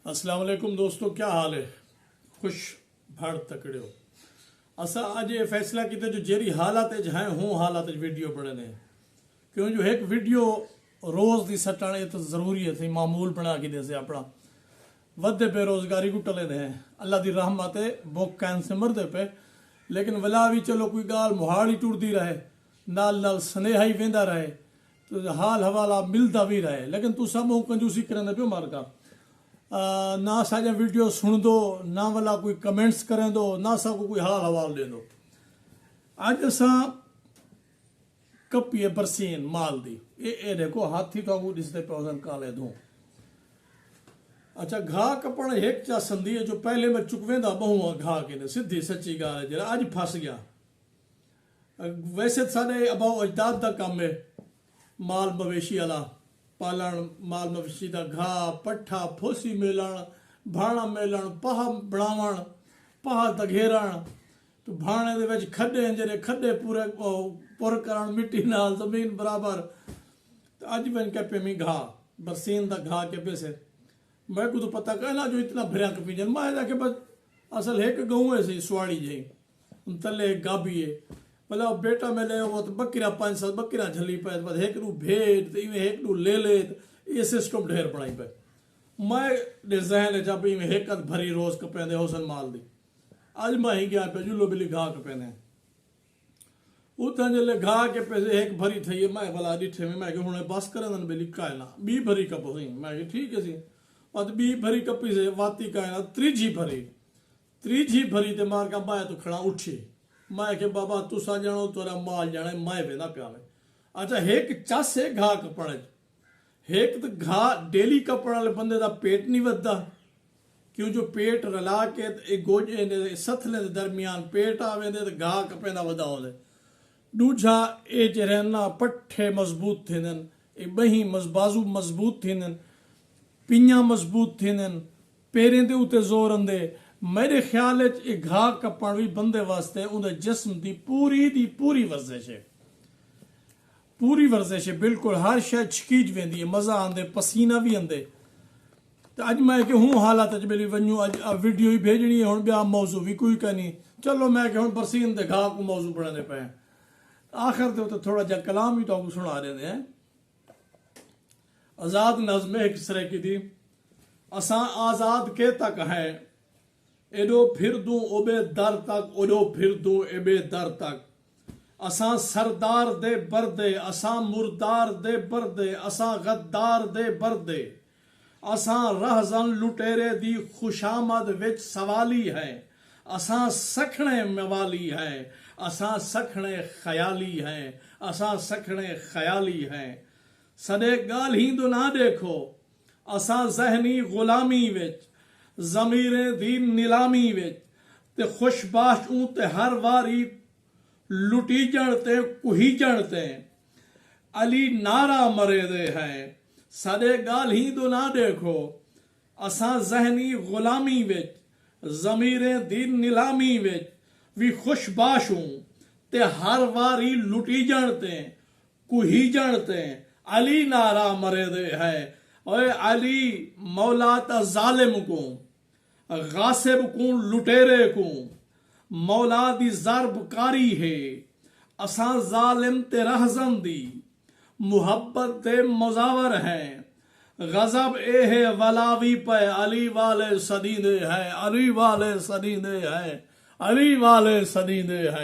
अस्सलाम वालेकुम दोस्तों, क्या हाल है? खुश भड़ तकड़े हो। असा अज ये फैसला किया जो जेरी हालात हैं हूँ हालात वीडियो बने ने क्यों जो एक वीडियो रोज़ की सटाने तो ज़रूरी है थी मामूल बना के दे से अपना वधे बेरोजगारी को टले दे अल्लाह की रहमत है बुक कैन से मरदे पे लेकिन वला भी चलो कोई गाल मुहाल ही टुरदी रहे नाल नाल स्नेहा ही वेंदा रहे तो हाल हवाला मिलता भी रहे लेकिन तू सब कंजूसी करें पियो मार का ना असांजा वीडियो सुन दो ना वाला कोई कमेंट्स करें दो ना असांखे कोई हाल हवाल दे दो। अज असां कपी बरसीन माल दी ए देखो हाथी तो ॾिसते पियो काले धू अच्छा घाह कपण एक चा संधी है जो पहले मैं चुकवेंदा बहु घाह के सीधी सच्ची गाल है जरा अज फस गया। वैसे साढ़े अबाउ अजदाद का काम है माल मवेशी वाला पालन माल मवेशी का घाह पट्ठा फोसी मेलण भाणा मेलण पहा बनावण पहा तघेरण तो भाणे दे विच खड्डे जड़े खड्डे पूरे पुर करण मिट्टी नाल जमीन बराबर तो अज वन कपे में घाह बरसीन का घाह के पैसे मैं को तो पता कहना जो इतना भरिया कपी जन मैं जाके बस असल एक गऊ है सी सुवाड़ी जी तले एक गाबी है मतलब बेटा में ले वो तो बकरा 5-7 बकरा झली पे बस एक रू भेड़ तो इवें एक रू ले ले ये सिस्टम ढेर पड़ाई पे मैं डिजाइन है जब इवें एक भरी रोज कपेंदे होसन माल दी आज मैं ही गया पे जुलो बिली घाह कपेंदे उतना जले घाह के पैसे एक भरी थी मैं भला डिठे में मैं हुने बस करन बिली कायना बी भरी कप सी मैं ठीक है सी और बी भरी कपी से वाती कायना त्रीजी भरी ते मार का बाय तो खड़ा उठी मैं के बाबा तुसा जानो तोरा माल जाने मैं वेदा प्यावे अच्छा एक चासे घाह कपड़े एक तो घाह डेली कपड़ वाले बंदे दा पेट नहीं वधदा क्यों जो पेट रला के एक गोजे ने सथले दे दरमियान पेट आवे दे तो घाह कपेंदा वधा होले दूजा ए जरना पट्ठे मजबूत थेनन ए बही बाजू मजबूत थेनन पिंजा मजबूत थेनन पेरें दे उते जोर अंदे मेरे ख्याल घाह कपण भी बंदे वास्ते उनके जिस्म की पूरी वर्जिश है बिल्कुल हर शायद छकीज वेंदी है मजा आंदे पसीना भी आंदे तो अज मैं कि हूँ हालात मेरी वनू अज वीडियो ही भेजनी है हूँ ब्याह मौजू भी कोई कहनी चलो मैं कि हूँ बरसीन दे घाह को मौजू बनाने पे आखिर तो थोड़ा जा कलाम भी तो सुना रहे हैं। आजाद नज़्म एक तरह की थी असा आजाद के तक है एडो फिर दूं ओबे दर तक ओडो फिर दूं एबे दर तक असा सरदार दे बरदे असा मुर्दार दे बरदे असा गद्दार दे बरदे असा रहजन लुटेरे दी खुशामद विच सवाली है असा सखणे मवाली है असा सखणे ख्याली है असा सखणे ख्याली है सदे गाल ही तो ना देखो असा जहनी गुलामी विच जमीरे दी नीलामी विच ते खुशबाश ते हर वारी लुटी जणते कुही जणते अली नारा मरे दे है सदे गाल ही तो ना देखो असा जहनी गुलामी विच जमीरे दी नीलामी विच भी खुशबाश ते हर वारी लुटी जणते कुही जणते अली नारा मरे दे है ओए अली मौला ता जालिम को गासिब को लुटेरे को मौला दी ज़रबकारी है असा जालिम ते रहजन दी मुहब्बत ते मुजावर है गजब ए है वलावी पे अली वाले सदीदे है अली वाले सदीदे है अली वाले सदीदे है।